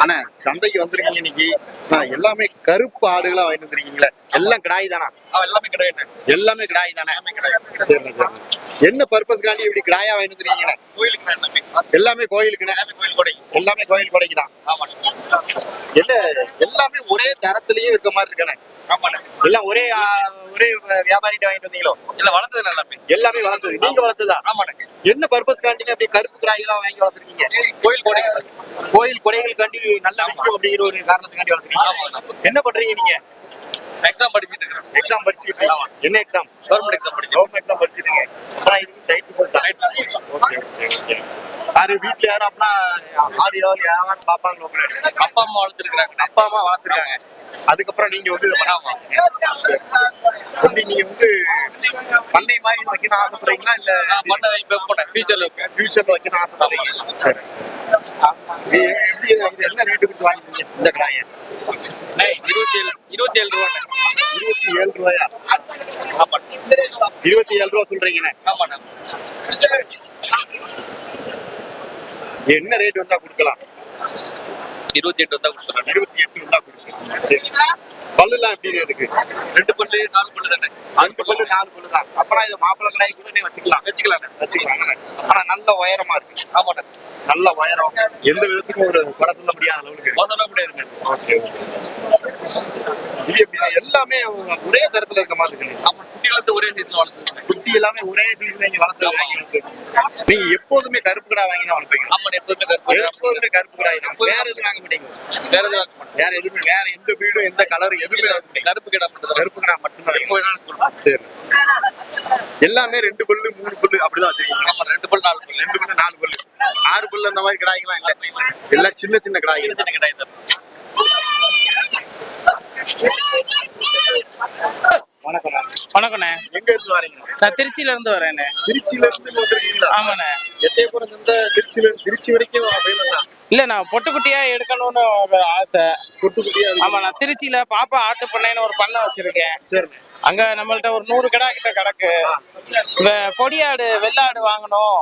ஆனா சந்தைக்கு வந்திருக்கீங்க இன்னைக்கு எல்லாமே கருப்பு ஆடுகளா வாங்கிட்டு வந்திருக்கீங்களே, எல்லாம் கிடாய் தானா? எல்லாமே கிடையாது, எல்லாமே கிடாய் தானே? சரி சரி. என்ன பர்பஸ்க்காண்டி இப்படி கிடாயா வாங்கிட்டு வந்திருக்கீங்க? கோயிலுக்கு எல்லாமே கோயிலுக்குண்ணே? கோயில் கொடை, எல்லாமே கோயில் கொடைக்கு தான். என்ன எல்லாமே ஒரே தரத்திலயும் இருக்க மாதிரி இருக்கண்ணே? எல்லாம் ஒரே ஒரே வியாபாரிட்ட வாங்கிட்டு வந்தீங்களோ? இல்ல வளர்த்தது எல்லாமே. எல்லாமே வளர்த்தது நீங்க வளர்த்ததா? ஆமாண்ணே. என்ன பர்பஸ்க்காண்டி அப்படி கருப்பு கிடாய்களா வாங்கி வளர்த்துருக்கீங்க? கோயில் கொடை, கோயில் கொடைகளுக்காண்டி நல்லா விற்கும் அப்படிங்கிற ஒரு காரணத்துக்காண்டி வளர்த்துருக்கீங்க. என்ன பண்றீங்க நீங்க? எக்ஸாம் படிச்சிட்டு இருக்கிறேன். எக்ஸாம் படிச்சுக்கிட்டு? என்ன எக்ஸாம்? கவர்மெண்ட் எக்ஸாம் படிக்கிறேன். கவர்மெண்ட் எக்ஸாம் படிச்சிருக்கீங்க. அப்புறம் இதுக்கு சைட் பிசினஸ் தான். Okay okay okay. யாரு வீட்டுல யாரும் அப்படின்னா ஆடு எவ்வளவு யாரும் பாப்பாங்க? அப்பா அம்மா வளர்த்துருக்காங்க. அப்பா அம்மா வளர்த்துருக்காங்க. அதுக்கப்புறம் நீங்க வந்து எப்படி நீங்க வந்து பண்ணை மாதிரி வைக்கணும் ஆசைப்படுறீங்களா இல்ல பண்ண வைப்பேன் ஃபியூச்சர்ல ஃபியூச்சர்ல வைக்கணும் ஆசைப்படுறீங்க? சரி. எப்படி இது என்ன ரேட்டு கொடுத்து வாங்கிட்டீங்க இந்த கடாயை? 27 ரூபா. 27 ரூபாயா? 27 ரூபா சொல்றீங்கண்ணே? ஆமாண்ணா. என்ன ரேட் வந்தா கொடுக்கலாம்? 28 வந்தா கொடுத்துறேன். 28 வந்தா கொடுக்கலாம். சரி. பல்லுலாம் எப்படி இருக்கு? 2 பல்லு 4 பல்லு தானே? 2 பல்லு 4 பல்லு தான். அப்பனா இது மாப்பிள்ளை கடாய் கூட நீ வச்சுக்கலாம். வச்சுக்கலாம். ஆனா நல்ல உயரமா இருக்கு. ஆமாண்ணா. நல்ல உயரம், எந்த விதத்துக்கும் ஒரு குறை சொல்ல முடியாத அளவுக்கு. சொல்ல முடியாது. ஓகே. இது எப்படி எல்லாமே ஒரே தரத்துல இருக்க மாதிரி இருக்கு? ஆமா, குட்டில இருந்து ஒரே சைஸ்ல வளர்த்துருக்கேன். குட்டி எல்லாமே ஒரே சைஸ்ல நீங்க வளர்த்து நீங்க எப்போதுமே கருப்பு கடை வாங்கி தான் வளர்ப்பீங்க? ஆமா, எப்போதுமே கருப்பு கடை தான். வேற எதுவும் வாங்க மாட்டீங்க? வேற எதுவும் வாங்க மாட்டேன். வேற எதுவுமே வேற எந்த வீடும் எந்த கலரும் எதுவுமே வாங்க மாட்டீங்க? கருப்பு கடை மட்டும் தான். கருப்பு கடை மட்டும்தான். சரி. எல்லாமே 2 பல்லு 3 பல்லு அப்படிதான் வச்சிருக்கீங்க? ஆமா, 2 பல்லு 4 பல்லு. 2 பல்லு 4 பல்லு. 6 பல்லு அந்த மாதிரி கடாய்களாம் இல்ல? எல்லாம் சின்ன சின்ன கடாய்கள். சின்ன கடை தான். வணக்கம். வணக்கண்ணே. எங்க இருந்து வரீங்க? நான் திருச்சியில இருந்து வரேண்ணே. திருச்சியில இருந்து வந்திருக்கீங்களா? ஆமாண்ணே. எட்டயபுரம் சந்தை திருச்சி வரைக்கும் ஃபேமஸா? இல்ல, நான் பொட்டுக்குட்டியா எடுக்கணும்னு ஒரு ஆசை. பொட்டுக்குட்டியா? ஆமா, நான் திருச்சியில பாப்பா ஆட்டு பண்ணைன்னு ஒரு பண்ணை வச்சிருக்கேன். சரி. அங்க நம்மள்ட்ட ஒரு 100 கடா கிட்ட கிடக்கு. கொடியாடு வெள்ளாடு வாங்கணும்,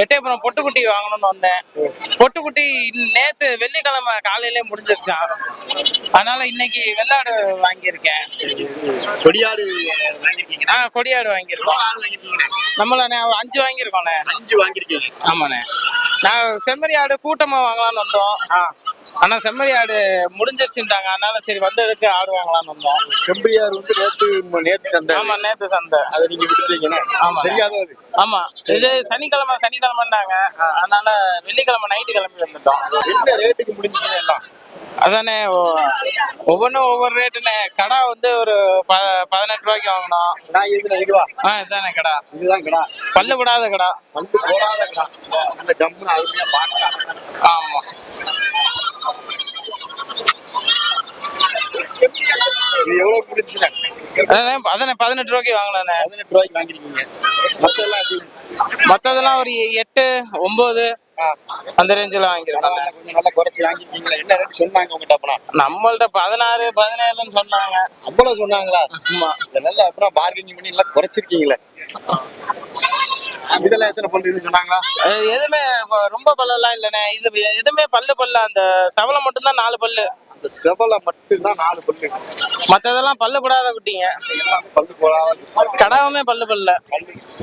எட்டயபுரம் பொட்டுக்குட்டி வாங்கணும்னு வந்தேன். பொட்டுக்குட்டி நேத்து வெள்ளிக்கிழமை காலையிலே முடிஞ்சிருச்சான். அதனால இன்னைக்கு வெள்ளாடு வாங்கியிருக்கேன். கொடியாடு வாங்கிருக்கீங்க? கொடியாடு வாங்கியிருக்கோம். நம்மளண்ணே ஒரு 5 வாங்கியிருக்கோண்ணே. 5 வாங்கிருக்கீங்க? ஆமாண்ணே. நான் செம்மறி ஆடு கூட்டமா வாங்கலாம்னு வந்தோம். ஆனா செம்மறி ஆடு முடிஞ்சிருச்சுட்டாங்க. அதனால சரி வந்ததுக்கு ஆடு வாங்கலாம்னு வந்தோம். செம்மறி ஆடு வந்து நேத்து சந்தை? ஆமா, நேத்து சந்தை. அதை நீங்க விட்டுட்டீங்கன்னா? ஆமா, தெரியாதோ அது? ஆமா, இது சனிக்கிழமைன்னாங்க. அதனால வெள்ளிக்கிழமை நைட்டு கிளம்பி வந்துட்டோம். என்ன ரேட்டுக்கு முடிஞ்சீங்க எல்லாம்? அதானே, ஒவ்வொன்றும் ஒவ்வொரு ரேட்டுண்ணே. கடா வந்து ஒரு 18 ரூபாய்க்கு வாங்கினோம். இதுவா? இதுதானே கடா. இதுதான் கடா. பல்லு விடாத கடா. பல்லு போடாத கடா. இந்த ஜம்முன்னு அருமையா பார்க்கலாம். ஆமா. இது எவ்வளவு முடிஞ்சுங்க? அதானே 18 ரூபாய்க்கு வாங்கினேன். 18 ரூபாய்க்கு வாங்கிருக்கீங்க. மத்ததெல்லாம் ஒரு 8, 9 அந்த ரேஞ்சில வாங்கிருக்கோம். கொஞ்சம் நல்லா குறைச்சி வாங்கிருக்கீங்களா? என்ன ரேட் சொன்னாங்க உங்ககிட்ட? அப்பனா நம்மள்ட்ட 16, 17 சொன்னாங்க. அவ்வளவு சொன்னாங்களா? ஆமா. நல்லா அப்புறம் பார்கெனிங் பண்ணி எல்லாம் குறைச்சிருக்கீங்களே. இதெல்லாம் எத்தனை பல்லு சொன்னாங்களா? எதுவுமே ரொம்ப பல்லெல்லாம் இல்லண்ணே. இது எதுவுமே பல்லு அந்த செவலை மட்டும் தான் 4 பல்லு. அந்த செவலை மட்டும் தான் 4 பல்லு. மத்ததெல்லாம் பல்லு போடாத குட்டிங்க. பல்லு போடாத கடாவுமே பல்லு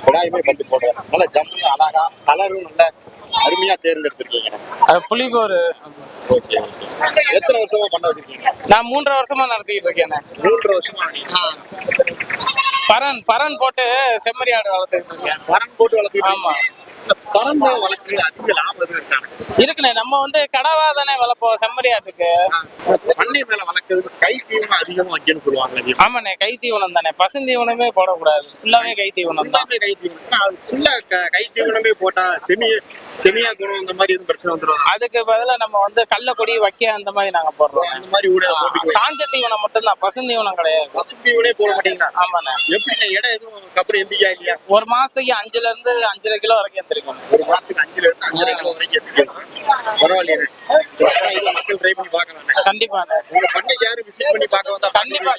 கடாயுமே பல்லு போடுறேன். நல்லா ஜம்முன்னு அழகா கலரும் நல்ல அருமையா தேர்ந்தெடுத்திருக்கீங்க. புளிபோர். ஓகே. எத்தனை வருஷமா பண்ண வச்சிருக்கீங்க? நான் 3 வருஷமா நடத்திட்டு இருக்கேன். 3 வருஷமா? பரன் போட்டு செம்மறி ஆடு வளர்த்துட்டு இருக்கேன். பரன் போட்டு வளர்த்து? ஆமா. பரன் வளர்க்குறது அதிக லாபம் இருக்காங்க? இருக்குண்ணே. நம்ம வந்து கடவா தானே வளர்ப்போம் செம்மறி ஆட்டுக்கு. பண்ணை மேல வளர்க்கறதுக்கு கை தீவனம் அதிகமா வைக்கணும்னு சொல்லுவாங்க. ஆமாண்ணே, கை தீவனம் தானே. பசுந்தீவனமே போடக்கூடாது. ஃபுல்லாவே கை தீவனம் தான். கை தீவனம் ஃபுல்லா கை தீவனமே போட்டா செமியா குணம் அந்த மாதிரி எதுவும் பிரச்சனை வந்துடும்? அதுக்கு பதிலா நம்ம வந்து கள்ளக்கொடி வைக்க அந்த மாதிரி நாங்க போடுறோம். அந்த மாதிரி காஞ்ச தீவனம் மட்டும் தான், பசுந்தீவனம் கிடையாது. பசுந்தீவனே போட மாட்டீங்களா? ஆமாண்ணே. எப்படி இடம் எதுவும் அப்புறம் எந்திரிக்கா இல்லையா? ஒரு மாசத்துக்கு 5ல இருந்து 5.5 கிலோ வரைக்கும் எடுத்திருக்கோம். ஒரு மாசத்துக்கு 5 ல இருந்து 5.5 கிலோ வரைக்கும் எடுத்துக்கலாம். பரவாயில்லையே. இதை மக்கள் ட்ரை பண்ணி பார்க்கலாம். கண்டிப்பாண்ணே. உங்க பண்ணைக்கு யாரும் விசிட் பண்ணி பார்க்க வந்தா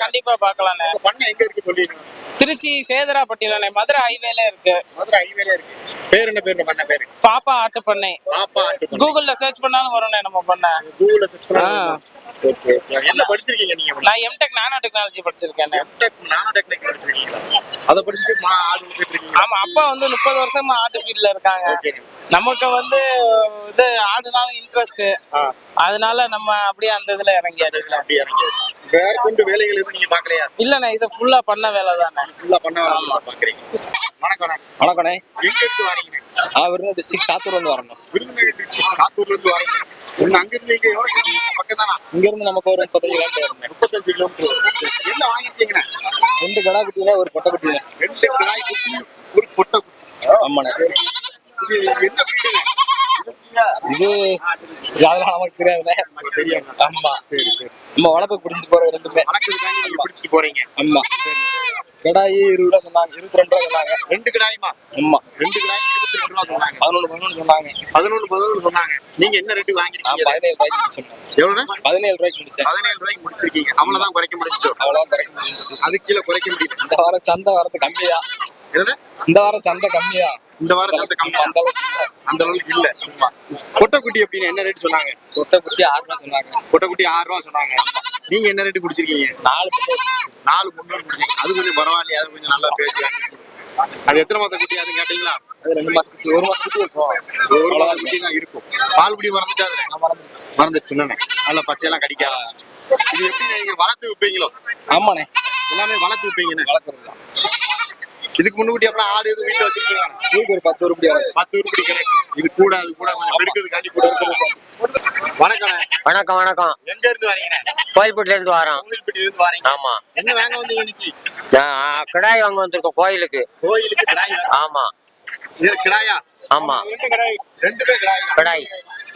கண்டிப்பா பாக்கலாண்ணே. உங்க பண்ணை எங்க இருக்கு சொல்லிடுங்க. திருச்சி சேதராப்பட்டியில மதுரை ஹைவேல இருக்கு. மதுரை ஹைவேல இருக்கு. பேர் என்ன பேரு பண்ண பேரு? பாப்பா ஆட்டு பண்ணை. பாப்பா ஆட்டு பண்ணை. கூகுள்ல சர்ச் பண்ணாலும் வரும்ண்ணே நம்ம பண்ண. கூகுள்ல சர்ச் பண்ணா ஓகே. என்ன படிச்சிருக்கீங்க நீங்க? நான் எம்டெக் நானோ டெக்னாலஜி படிச்சிருக்கேன். எம்டெக் நானோ டெக்னாலஜி படிச்சிருக்கீங்களா? அத படிச்சிட்டு ஆடு விட்டுட்டு இருக்கீங்க. ஆமா, அப்பா வந்து 30 வருஷமா ஆட்டு ஃபீல்ட்ல இருக்காங்க. நமக்கு வந்து இது ஆடுனாலும் இன்ட்ரெஸ்ட், அதனால நம்ம அப்படியே அந்த இதுல இறங்கியாச்சு. அப்படியே இறங்கியாச்சு. வேற கொண்டு வேலைகள் எதுவும் நீங்க பாக்கலையா? இல்லண்ணே, இது ஃபுல்லா பண்ண வேலை தானே. ஃபுல்லா பண்ண வேலை பாக்குறீங்க. வணக்கம். வணக்கண்ணே. எங்க இருந்து வரீங்க? விருதுநகர் டிஸ்ட்ரிக்ட் சாத்தூர்ல இருந்து வரணும். விருதுநகர் டிஸ்ட்ரிக்ட் சாத்தூர்ல இருந்து வரீங்க. உங்க அங்க இருந்து இங்க எவ்வளவு பக்கம் தானா? இங்க இருந்து நமக்கு ஒரு 35 கிலோமீட்டர் வரும். 35 கிலோமீட்டர். என்ன வாங்கிருக்கீங்கண்ணா? 2 கடா குட்டியில ஒரு பொட்டை குட்டியில. 2 கிடாய் குட்டி ஒரு பொட்டை குட்டி. ஆமாண்ணே. இது என்ன பிரீடுங்க? இது அதெல்லாம் நமக்கு தெரியாதுண்ணே. தெரியாது. ஆமா. சரி சரி. நம்ம வளர்ப்பு பிடிச்சிட்டு போறது ரெண்டுமே. வளர்க்கறதுக்காண்டி நீங்க பிடிச்சிட்டு போறீங்க. ஆமா. கடாயி 20 ரூபா சொன்னாங்க, 22 ரூபா சொன்னாங்க. 2 கிடாயுமா? ஆமா. 2 கிடாய் 22 ரூபா சொன்னாங்க. 11 சொன்னாங்க. 11 சொன்னாங்க. நீங்க என்ன ரேட்டு வாங்கிருக்கீங்க? 17 ரூபாய்க்கு சொன்னாங்க. எவ்வளவு? 17 ரூபாய்க்கு முடிச்சேன். 17 ரூபாய்க்கு முடிச்சிருக்கீங்க. அவ்வளவுதான் குறைக்க முடிஞ்சோ? அவ்வளவுதான் குறைக்க முடிஞ்சுச்சு. அதுக்கு கீழே குறைக்க முடியல. இந்த வாரம் சந்தை வரது கம்மியா. என்ன? இந்த வாரம் சந்தை கம்மியா. இந்த வாரம் சந்தை கம்மியா. அந்த அளவுக்கு இல்ல. பொட்டைக்குட்டி அப்படின்னு என்ன ரேட் சொன்னாங்க? பொட்டைக்குட்டி 6 ரூபா சொன்னாங்க. பொட்டைக்குட்டி 6 ரூபா சொன்னாங்க. நீங்க என்ன ரேட்டு குடிச்சிருக்கீங்க? 4 குடிச்சீங்க. அது கொஞ்சம் பரவாயில்லையா? அது கொஞ்சம் நல்லா பேசுவாங்க. அது எத்தனை மாசம் குட்டி? அது கேட்டீங்களா? அது 2 மாசம் குட்டி, 1 மாசம் குட்டி இருக்கும். ஒரு மாசம் குட்டி தான் இருக்கும். பால் குடி மறந்துட்டா? மறந்துச்சு. நல்ல பச்சையெல்லாம் கடிக்க ஆரம்பிச்சிட்டு. இது எப்படி நீங்க வளர்த்து விப்பீங்களோ? ஆமாண்ணே. எல்லாமே வளர்த்து விப்பீங்கன்னு. வளர்க்குறது தான். இதுக்கு முன்னாடி அப்படின்னா ஆடு எதுவும் வீட்டுல வச்சிருக்கீங்களா? இதுக்கு ஒரு 10 உருப்படி ஆகுது. 10 உருப்படி கிடைக்கும். இது கூட அது கூட கொஞ்சம் பெருக்கிறதுக்காண்டி கூட இருக்குது. வணக்கம். வணக்கம். எங்க இருந்து வரீங்க? கோயில்பட்டில இருந்து வரோம். கோயில்பட்டில இருந்து வரீங்க. ஆமா. என்ன வாங்க வந்தீங்க இன்னைக்கு? கிடாய் வாங்க வந்திருக்கோம் கோயிலுக்கு. கோயிலுக்கு கிடாய்? ஆமா. இது கிடாயா? ஆமா. 2 கிடாய். கிடாய்.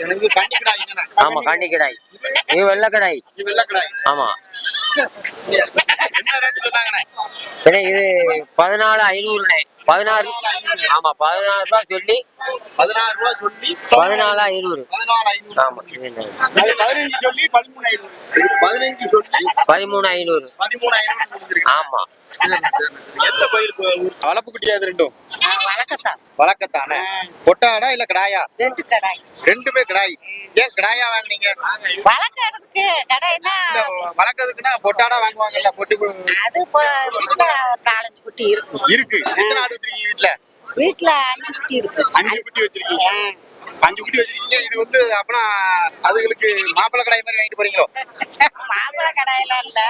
இது கண்ணி கிடாய் என்ன? ஆமா, கண்ணி கிடாய். இது வெள்ளை கிடாய். இது வெள்ளை கிடாய். ஆமா. என்ன ரேட் சொன்னாங்கண்ணே? இது 14,500ண்ணே. 16. ஆமா, 16 ரூபா சொல்லி 16 ரூபா சொல்லி 14,500. 14,500. ஆமா. 15 சொல்லி 13,500. 15 சொல்லி 13,500. 13,500 கொடுத்துருக்கீங்க. ஆமா. எந்த பயிருக்கு வளர்ப்பு குட்டியா இது ரெண்டும்? வழக்கத்தான். வளர்க்கத்தானே? பொட்டாடா இல்ல கிடாயா? 2 கடாய். ரெண்டுமே கிடாய். ஏன் கிடாயா வாங்குனீங்க? வளர்க்கறதுக்கு கடாய்னா வளர்க்கறதுக்குன்னா பொட்டாடா வாங்குவாங்கல்ல? பொட்டு அது வீட்டுல 4-5 குட்டி இருக்கும். இருக்கு. எத்தனை ஆடு வச்சிருக்கீங்க வீட்டுல? வீட்டுல 5 குட்டி இருக்கு. 5 குட்டி வச்சிருக்கீங்க. 5 குட்டி வச்சிருக்கீங்க. இது வந்து அப்பனா அதுகளுக்கு மாப்பிள்ளை கடாய் மாதிரி வாங்கிட்டு போறீங்களோ? மாப்பிள்ளை கடாயெல்லாம் இல்ல.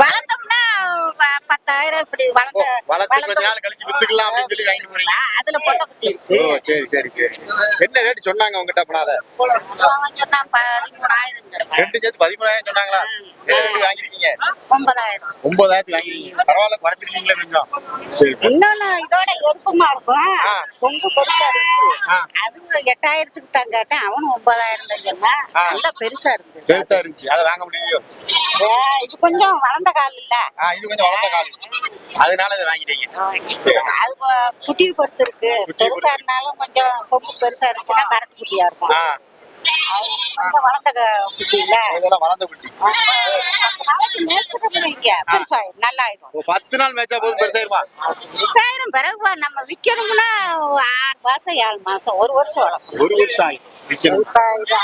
வளர்த்தோம்னா 10,000 இப்படி வளர்த்து கொஞ்ச நாள் கழிச்சு வித்துக்கலாம் அப்படின்னு சொல்லி வாங்கிட்டு போறீங்க. அதுல பொட்டை குட்டி இருக்கு. ஓ சரி. என்ன ரேட் சொன்னாங்க உங்ககிட்ட அப்பனா? அதை அவன் சொன்னா 13,000. ரெண்டு சேர்த்து 13,000 சொன்னாங்களா? என்ன ரேட் வாங்கிருக்கீங்க? 9,000. 9,000 வாங்கிருக்கீங்க. பரவாயில்ல, குறைச்சிருக்கீங்களா கொஞ்சம்? சரி. இன்னொன்னு இதோட எடுப்புமா இருக்கும். கொம்பு பெருசா இருந்துச்சு. அது 8,000க்கு தான் கேட்டேன். அவனும் 9,000 தான் சொன்னான். நல்லா பெருசா இருந்துச்சு. பெருசா இருந்துச்சு. அதை வாங்க முடியலையோ? இது கொஞ்சம் வளர்ந்த கால் இல்ல. இது கொஞ்சம் வளர்ந்த கால், அதனால இதை வாங்கிட்டீங்க. சரி. அது குட்டி பொறுத்து இருக்கு. பெருசா இருந்தாலும் கொஞ்சம் கொம்பு பெருசா இருந்துச்சுன்னா கரெக்ட் குட்டியா இருக்கும். அது கொஞ்சம் வளர்ந்த குட்டி இல்ல. இதெல்லாம் வளர்ந்த குட்டி. பெருசாயிரும், நல்லா ஆயிடும். 10 நாள் மேய்ச்சா போதும் பெருசாயிருமா? பெருசாயிரும். பிறகு நம்ம விக்கணும்னா 6 மாசம் 7 மாசம் 1 வருஷம் வளர்க்கணும். 1 வருஷம் ஆயிடும் விக்கணும். இப்ப இது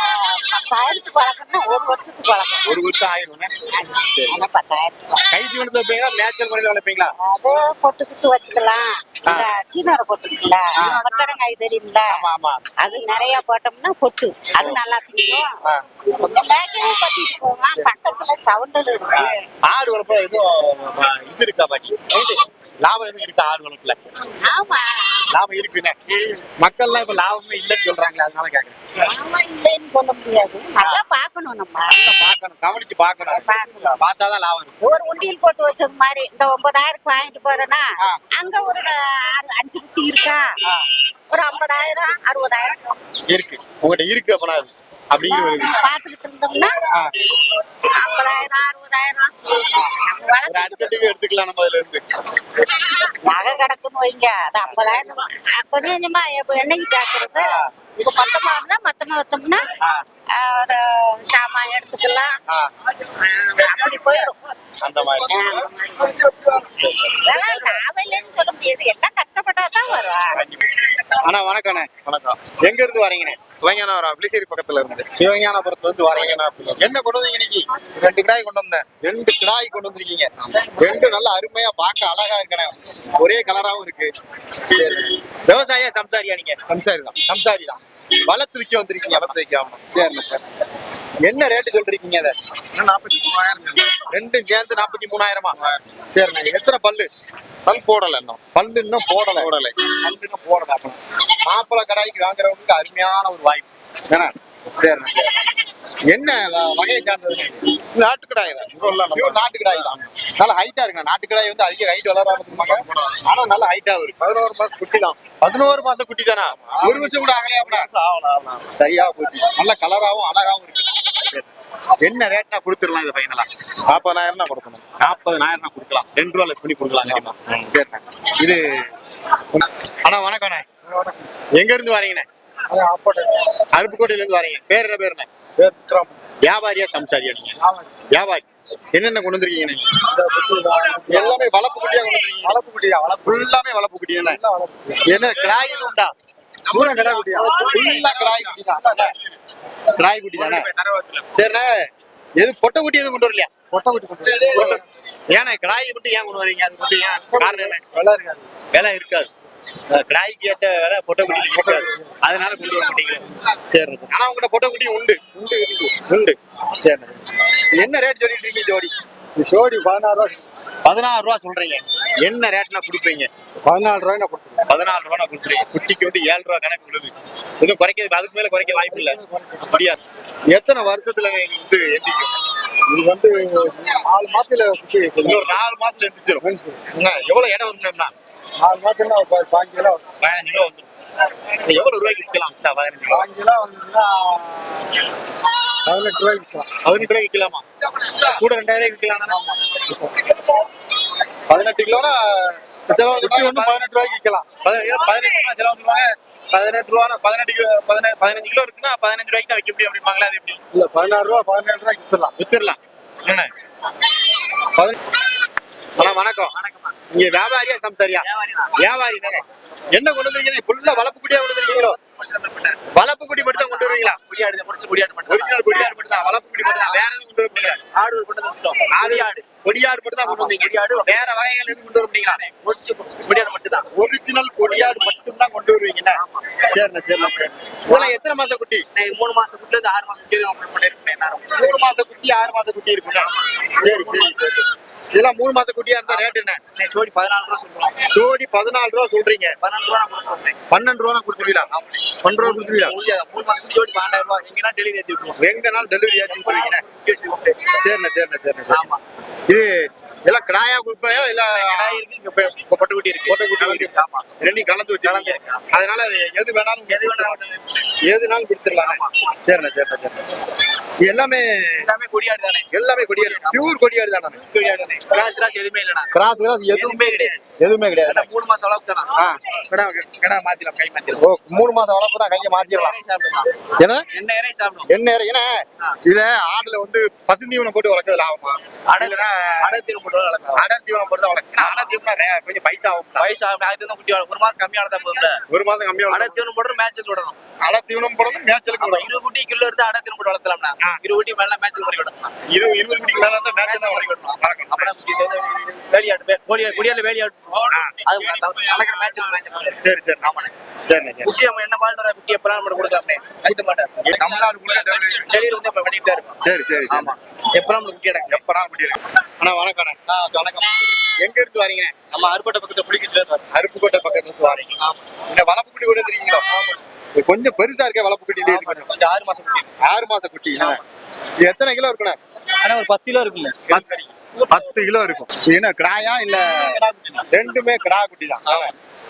10,000க்கு வளர்க்கணும்னா 1 வருஷத்துக்கு வளர்க்கணும். 1 வருஷம் ஆயிரும். ஆனா 10,000 கை தீவனத்தை வைப்பீங்களா? மேய்ச்சல் முறையில வளர்ப்பீங்களா? அது பொட்டுக்கிட்டு வச்சுக்கலாம். இந்த சீனார பொட்டுக்குல கொத்தரங்காய் தெரியுமில்ல? ஆமா. அது நிறைய போட்டோம்னா பொட்டு அது நல்லா திங்கும். கொஞ்சம் மேய்க்கவும் பத்திட்டு போவான். பக்கத்துல சவுண்டல் இருக்கு. ஆடு வளர்ப்புல எதுவும் இது இருக்கா பாட்டி? லாபம் எதுவும் இருக்கா ஆடு வளர்ப்புல? ஆமா, லாபம் இருக்குண்ணே. மக்கள்லாம் இப்ப லாபமே இல்லைன்னு சொல்றாங்களே, அதனால கேக்குறேன். ஆமா, இல்லைன்னு சொல்ல முடியாது. நல்லா பாக்கணும். நம்ம பார்க்கணும், கவனிச்சு பார்க்கணும். பார்த்தாதான் லாபம் இருக்கும். ஒரு உண்டியல் போட்டு வச்சது மாதிரி இந்த 9,000க்கு வாங்கிட்டு போறேன்னா அங்க ஒரு 5 குட்டி இருக்கா, ஒரு 50,000 60,000 இருக்கு. உங்ககிட்ட இருக்கு. அப்பனா அப்படிங்கிற வருது. பாத்துக்கிட்டு இருந்தோம்னா ஆ. 50,000 60,000 ஒரு அடிச்சட்டுக்கு எடுத்துக்கலாம் நம்ம அதுல இருந்து. நகை கிடக்குன்னு வைங்க அது 50,000 கொஞ்சம் கொஞ்சமா என்னைக்கு சேர்க்கறது இப்ப மொத்தமா இருந்தா மொத்தமா வைத்தோம்னா ஒரு சாமான் எடுத்துக்கலாம். அப்படி போயிடும். அந்த மாதிரி. இதெல்லாம் லாபம் இல்லைன்னு சொல்ல முடியாது. எல்லாம் கஷ்டப்பட்டாதான் வரும். அண்ணா வணக்கண்ணே. வணக்கம். எங்க இருந்து வரீங்கண்ணே? சிவஞானம் அப்ளிசேரி பக்கத்துல இருந்து. சிவஞானபுரத்துல இருந்து வரீங்க. என்ன கொண்டு வந்தீங்க இன்னைக்கு? 2 கிடாய் கொண்டு வந்தேன். 2 கிடாய் கொண்டு வந்திருக்கீங்க. 2 நல்ல அருமையா பார்க்க அழகா இருக்கண்ணே. ஒரே கலராவும் இருக்கு. சரி. விவசாயியா சம்சாரியா நீங்க? சம்சாரி தான். சம்சாரி தான். வளர்த்து விற்க வந்திருக்கீங்க. வளர்த்து வைக்காம. சரிண்ணே சரி. என்ன ரேட்டு சொல்றீங்க அதை? 43,000. 2 சேர்ந்து 43,000. சரிண்ணே. எத்தனை பல்லு? பல் போடல இன்னும். பல்லு இன்னும் போடல. போடலை. பல்லு இன்னும் போடல. மாப்பிள்ளை கடாய்க்கு வாங்குறவங்களுக்கு அருமையான ஒரு வாய்ப்பு. ஏன்னா சரிண்ணே சரி. என்ன வகையை சார்ந்தது? நாட்டு கிடாய் தான். பியூர் நாட்டு கிடாய் தான். நல்ல ஹைட்டா இருக்குண்ணா. நாட்டு கிடாய் வந்து அதிக ஹைட் வளராம இருக்குமாங்க. ஆனா நல்ல ஹைட்டா இருக்கு. 11 மாசம் குட்டி தான். 11 மாசம் குட்டி தானா? 1 வருஷம் கூட ஆகலையா? ஆகலாம். சரியா போச்சு. நல்ல கலராவும் அழகாவும் இருக்கு. என்ன ரேட்னா கொடுத்துடலாம் இதை ஃபைனலா? 40,000 கொடுக்கணும். 40,000 கொடுக்கலாம். 2 ரூபா லெஸ் பண்ணி கொடுக்கலாம். சரிண்ணே. இது அண்ணா வணக்கண்ணே. எங்க இருந்து வரீங்கண்ணே? அருப்புக்கோட்டையில இருந்து வரீங்க. பேர் என்ன பேருண்ணே? வியாபாரியா சம்சாரியா நீங்க? வியாபாரி. என்னென்ன கொண்டு வந்திருக்கீங்க? எல்லாமே வளர்ப்பு குட்டியா கொண்டு வந்திருக்கீங்க. வளர்ப்பு குட்டியா? ஃபுல்லாமே வளர்ப்பு குட்டி. என்ன கிடாய் உண்டா? பூரா கடை குட்டியா? ஃபுல்லா கிடாய் குட்டி தான். கிடாய் குட்டி தானே? சரிண்ணே. எது பொட்டை குட்டி எதுவும் கொண்டு வரலையா? கொட்டை குட்டி கொண்டு ஏன்னா கிடாய் மட்டும் ஏன் கொண்டு வரீங்க? அது மட்டும் ஏன் காரணம் என்ன? விலை இருக்காது. விலை இருக்காது. கிடாய்க்கு ஏற்ற விலை பொட்டை குட்டி இருக்காது. அதனால கொண்டு வர மாட்டீங்க. சரி. ஆனா உங்கள்கிட்ட பொட்டை குட்டி உண்டு. உண்டு. சரி. என்ன ரேட் சொல்லிட்டு இருக்கீங்க ஜோடி? சோடி 16 ரூபா. 16 ரூபா சொல்றீங்க. என்ன ரேட்னா கொடுப்பீங்க? 14 ரூபாய் கொடுத்துருவேன். 14 ரூபா கொடுக்குறீங்க. குட்டிக்கு வந்து 7 ரூபா கணக்கு விழுது. இன்னும் குறைக்க அதுக்கு மேல குறைக்க வாய்ப்பு இல்ல. முடியாது. எத்தனை வருஷத்துல இது வந்து எந்திக்கும்? இது வந்து 4 மாசத்துல குட்டி. இன்னொரு 4 மாசத்துல எந்திச்சிடும். எவ்வளவு இடம் வந்துடும்னா? 4 மாசத்துல 15 கிலோ. 15 கிலோ வந்துடும். எவ்வளவு ரூபாய்க்கு விற்கலாம்? 15 கிலோ. 15 கிலோ வந்துச்சுன்னா 18 ரூபாய்க்கு விற்கலாம். 18 ரூபாய்க்கு விற்கலாமா? கூட 2,000 ரூபாய்க்கு விற்கலாம். 18 கிலோனா செலவு குட்டி வந்து 18 ரூபாய்க்கு விற்கலாம். 15 கிலோ செலவு பண்ணுவாங்க. 18 ரூபா 15 கிலோ இருக்குன்னா 15 ரூபாய்க்கு தான் வைக்க முடியும் அப்படிம்பாங்களா? அது எப்படி? இல்ல 16 ரூபா 17 ரூபாய்க்கு வித்துடலாம். வித்துடலாம். என்ன அண்ணா வணக்கம். நீங்க வியாபாரியா சம்சாரியா? வியாபாரி தானே. என்ன கொண்டு வந்தீங்க? ஃபுல்லா வளர்ப்பு குட்டியா கொண்டு வந்தீங்களோ? வளர்ப்பு குட்டி மட்டும் தான் கொண்டு வருவீங்களா? ஒரிஜினல் கொடியாடு மட்டும் தான். வளர்ப்பு குட்டி மட்டும் தான். வேற எதுவும் கொண்டு வரீங்களா? கொடியாடு மட்டும் தான் கொண்டு வந்தீங்க. வேற வகைகள் எதுவும் கொண்டு வரீங்களா? ஒரிஜினல் கொடியாடு மட்டும் தான் கொண்டு வருவீங்களா? சரிண்ணா சரிண்ணா. இதெல்லாம் எத்தனை மாச குட்டி? 3 மாசம் குட்டி 6 மாசம் குட்டி 3 மாச குட்டி 6 மாச குட்டி இருக்குங்க. சரி சரி. இதெல்லாம் 3 மாச குட்டியா இருந்தா ரேட் என்ன? ஜோடி 14 ரூபா சொல்றோம். ஜோடி 14 ரூபா சொல்றீங்க. 12 ரூபா கொடுத்துருவோம். 12 ரூபா கொடுத்துருவீங்களா? 12 ரூபா கொடுத்துருவீங்களா? 3 மாசம் குட்டி ஜோடி 12,000 ரூபா. எங்கன்னா டெலிவரி ஏத்தி விட்டுருவோம். எங்கனாலும் டெலிவரி ஏற்றி விட்டுருவீங்க. சரிண்ணா சரிண்ணா சரிண்ணா. ஆமா. இது எல்லாம் கிடாயா கொடுப்பீங்களா? இல்ல கிடாய் இருக்கு, இங்க பொட்டை குட்டி இருக்கு. பொட்டை குட்டி இருக்கு. ஆமா. ரெண்டையும் கலந்து வச்சிருக்கீங்க. இருக்கு. அதனால எது வேணாலும் எது வேணாலும் எதுனாலும் கொடுத்துடலாம். சரிண்ணா சரிண்ணா சரிண்ணா. இது எல்லாமே எல்லாமே கொடியாடு தானே. எல்லாமே கொடியாடு. பியூர் கொடியாடு தானே. கொடியாடு தானே. கிராஸ் கிராஸ் எதுவுமே இல்லடா. கிராஸ் எதுவுமே கிடையாது. எதுவுமே கிடையாது. 3 மாசம் அளவுக்கு தானா. கிடா மாத்திரலாம், கை மாத்திரலாம். ஓ 3 மாசம் வளர்ப்பு தான் கையை மாத்திரலாம். ஏன்னா என்ன இறைச்சி சாப்பிடும். என்ன ஏன்னா இத ஆடுல வந்து பசுந்தீவனம் போட்டு வளர்க்கறது லாபமா? இல்லைன்னா அடர்த்தீவனம் போட்டு வளர்க்கலாம். அடர்த்தீவனம் போட்டு தான் வளர்க்கணும். அடர்த்தீவனம் கொஞ்சம் பைசா ஆகும். வயசு அதுக்கு தான் குட்டி வளர்க்கும். 1 மாசம் கம்மியா வளர்த்தா போதும்ல. 1 மாசம் கம்மியா அடர்த்தீவனம் போட்டு மேட்சுக்கு விடணும். அடர்த்தீவனம் போடணும். மேட்சுக்கு விடணும். 20 குட்டி கிலோ எடுத்து அடர்த்தீவனம் போட்டு வளர்த்தலாம்னா 20 குட்டி மேல மேட்சுக்கு வரைக்கும் விடணும். 20 குட்டிக்கு மேல இருந்தா மேட்ச் வரைக்கும் விடணும். அப்புறம் குட்டி வேலியாடு கொடியால வேலியாடு அது நடக்கிற மேட்ச்ல மேட்ச். சரி சரி. ஆமாண்ணே. சரி குட்டி நம்ம என்ன பால்ற குட்டி எப்பலாம் நம்ம கொடுக்கலாம்னே. கஷ்டமாட்டேன். தமிழ்நாடு கூட டெலிவரி வந்து பண்ணிட்டு தான் இருக்கும். சரி சரி. ஆமா. எப்பலாம் நம்ம குட்டி எடுக்க எப்பறாம் குட்டி இருக்கு. அண்ணா வணக்கம். வணக்கம். எங்க இருந்து வரீங்க? நம்ம அருப்பட்ட பக்கத்துல புளிக்கிட்டு இருக்கோம். அருப்புக்கோட்டை பக்கத்துல இருந்து வரீங்க. இந்த வளப்பு குட்டி கூட தெரியுங்களோ? இது கொஞ்சம் பெருசா இருக்கே வளப்பு குட்டி. கொஞ்சம் 6 மாசம் குட்டி. 6 மாச குட்டி. இது எத்தனை கிலோ இருக்குண்ணே? ஆனா ஒரு 10 கிலோ இருக்குங்க. 10 கிலோ இருக்கும். இது என்ன கிடாயா இல்ல? ரெண்டுமே கிடா குட்டி தான்.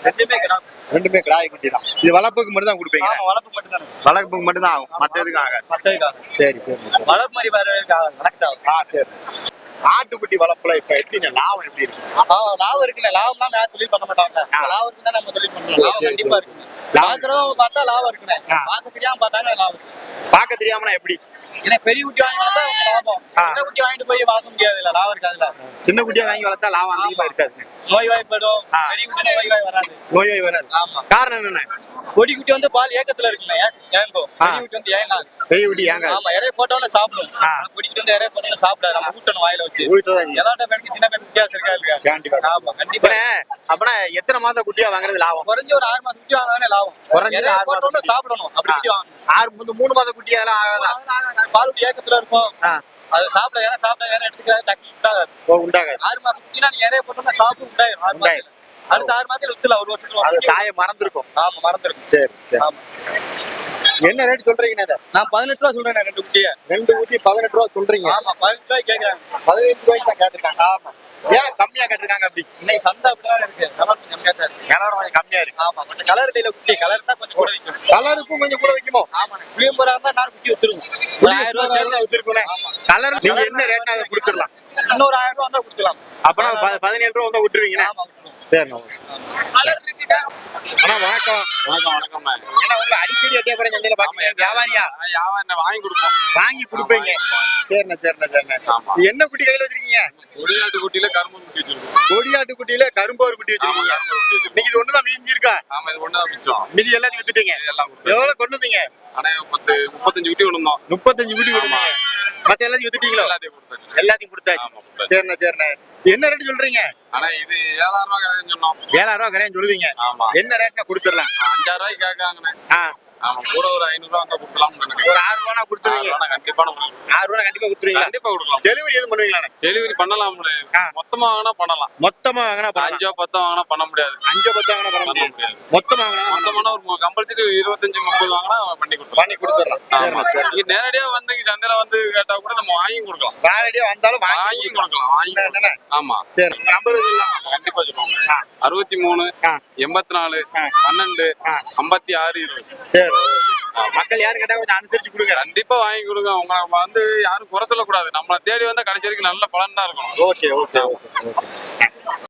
ரெண்டுமே கிடா ரெண்டுமே கிடாய் குட்டி தான். இது வளர்ப்புக்கு மட்டும் தான் கொடுப்பீங்க? ஆமா வளர்ப்பு மட்டும் தானே வளர்ப்புக்கு மட்டும் தான் ஆகும், மத்த எதுக்கும் ஆகாது. மத்ததுக்காக சரி சரி. வளர்ப்பு மாதிரி வேற கணக்கு சரி. ஆட்டுக்குட்டி வளர்ப்புல இப்ப எப்படிங்க லாபம் எப்படி இருக்கு? லாபம் இருக்குல்ல, லாபம் தான் யாரும் தொழில் பண்ண மாட்டாங்க. லாபம் இருக்கு தான் நம்ம தொழில் பண்றோம். லாபம் சரி, கண்டிப்பா சரி. இருக்கு. லாபம். பாக்குறவங்க பார்த்தா லாபம் இருக்குண்ணே, பார்க்க தெரியாம பார்த்தாங்க லாபம் இருக்கு. பார்க்க தெரியாமனா எப்படி? ஏன்னா பெரிய குட்டி வாங்கி வளர்த்தா அவங்க லாபம், சின்ன குட்டி வாங்கிட்டு போய் பார்க்க முடியாது, இல்ல லாபம் இருக்காதுல்ல. சின்ன குட்டியா வாங்கி வளர்த்தா லாபம் அதிகமா இருக்காது. நோய் வாய்ப்படும், பெரிய குட்டி நோய் வாய் வராது. நோய் வராது. ஆமா. காரணம் என்னென்ன? கொடி குட்டி வந்து பால் ஏக்கத்துல இருக்குல்ல, ஏங்கும். பெரிய குட்டி வந்து ஏனா. பெரிய குட்டி ஏங்க? ஆமா, இறைய போட்டவன சாப்பிடும். கொடி குட்டி வந்து இறைய போட்டவன சாப்பிடாது, நம்ம ஊட்டணும் வாயில வச்சு. எல்லாட்ட பெண்ணுக்கு சின்ன பெண்ணுக்கு வித்தியாசம் இருக்கா இல்லையா? கண்டிப்பா. ஆமா கண்டிப்பா. அப்பனா எத்தனை மாசம் குட்டியா வாங்குறது லாபம்? குறைஞ்ச ஒரு 6 மாசம் குட்டி வாங்கினாலே லாபம். குறைஞ்சது 6 மாசம் சாப்பிடணும், அப்படி குட்டி வாங்கணும். 3 மாசம் குட்டியா எல்லாம் ஆகாதா? பால் குட்டி ஏக்கத்துல இருக்கும், அது சாப்பிட இறை சாப்பிட இறை எடுத்துக்கிறது டக்கு உண்டாகாது. உண்டாகாது. 6 மாசம் குட்டினா நீ இறைய போட்டோம்னா சாப்பிட்டு உண்டாயிரும். 6 மாசம் அடுத்த 6 மாசத்துல வித்துல ஒரு வருஷத்துல அது தாயை மறந்துருக்கும். ஆமா மறந்துருக்கும். சரி சரி. ஆமா. என்ன ரேட் சொல்றீங்க இத? நான் 18 ரூபா சொல்றேன் ரெண்டு குட்டியை. 2 ஊத்தி 18 ரூபா சொல்றீங்க? ஆமா 18 ரூபாய்க்கு கேக்குறாங்க. 15 ரூபாய்க்கு தான் கேட்டிருக்காங்க. ஆமா. ஏன் கம்மியா கேட்டிருக்காங்க அப்படி? இன்னைக்கு சந்தை அப்படிதான் இருக்கு, கலர் கொஞ்சம் கம்மியா தான் இருக்கு. கலர் கொஞ்சம் கம்மியா இருக்கு. ஆமா கொஞ்சம் கலர் இல்ல குட்டி, கலர் தான் கொஞ்சம் கூட வைக்கும். கலருக்கும் கொஞ்சம் கூட வைக்குமோ? ஆமா புளியம்பரா இருந்தா நான் குட்டி வித்துருவோம். ஒரு 1000 ரூபாய் சேர்ந்து வித்துருக்கோனே. கலர் நீங்க என்ன ரேட்னா அதை கொடுத்துடலாம். இன்னொரு 1000 ரூபாய் தான் கொடுத்துலாம். அப்பனா 17 ரூபா வந்தா விட்டுருவீங்க? ஆமா விட்டுருவோம். சரி. அண்ணா வணக்கம். வணக்கம். ஏன்னா உங்க அடிக்கடி எட்டயபுரம் சந்தையில பாக்கீங்க, வியாபாரியா? வியாபாரம் வாங்கி கொடுப்போம். வாங்கி கொடுப்பீங்க. சரிண்ணா. என்ன குட்டி கையில வச்சிருக்கீங்க? கொடியாட்டு குட்டியில கரும்பு குட்டி வச்சிருக்கோம். கொடியாட்டு குட்டியில கரும்போர் குட்டி வச்சிருக்கீங்க. இன்னைக்கு இது ஒண்ணுதான் மீஞ்சி இருக்கா? ஆமா இது ஒண்ணுதான் மிச்சம். மீதி எல்லாத்தையும் வித்துட்டீங்க. எல்லாம் கொடுத்து எவ்வளவு கொண்டு வந்தீங்க? ஆனா 35 குட்டி விழுந்தோம். 35 குட்டி கொடுங்க. மத்த எல்லாத்தையும் வித்துட்டீங்களோ? எல்லாத்தையும் கொடுத்தாச்சு. சரிண்ணா. என்ன ரேட் சொல்றீங்க? ஆனா இது 7000 ரூபாய் கரையும் சொன்னோம். 7000 ரூபாய் கரையும் சொல்லுவீங்க. ஆமா. என்ன ரேட்னா கொடுத்துடலாம்? 5000 ரூபாய்க்கு கேட்காங்கண்ணே. ஆமா கூட ஒரு 500 ரூபாய் வந்தா கொடுக்கலாம். ஒரு 6 ரூபா கொடுத்துருவீங்க? கண்டிப்பா 6 ரூபா கண்டிப்பா கொடுத்துருவீங்க? கண்டிப்பா கொடுக்கலாம். டெலிவரி எதுவும் பண்ணுவீங்களா? டெலிவரி பண்ணலாம். மொத்தமா வாங்கினா பண்ணலாம். மொத்தமா வாங்கினா 5 10 வாங்கினா பண்ண முடியாது. 5 10 வாங்கினா பண்ண முடியாது. மொத்தமா வாங்கினா மொத்தமான ஒரு கம்பல்சரி 25 30 வாங்கினா பண்ணி கொடுத்துடலாம். நீங்க நேரடியா வந்து சந்தையில வந்து கேட்டா கூட நம்ம வாங்கி கொடுக்கலாம். நேரடியா வந்தாலும் வாங்கி கொடுக்கலாம். ஆமா சரி. நம்பர் கண்டிப்பா சொல்லுவாங்க. 63 84 12 56 20. சரி. மக்கள் யாரும் கேட்டா கொஞ்சம் அனுசரிச்சு கொடுங்க. கண்டிப்பா வாங்கி கொடுங்க. உங்களை வந்து யாரும் குறை சொல்லக்கூடாது. நம்மளை தேடி வந்தா கடைசி வரைக்கும் நல்ல பலன் தான் இருக்கும். ஓகே.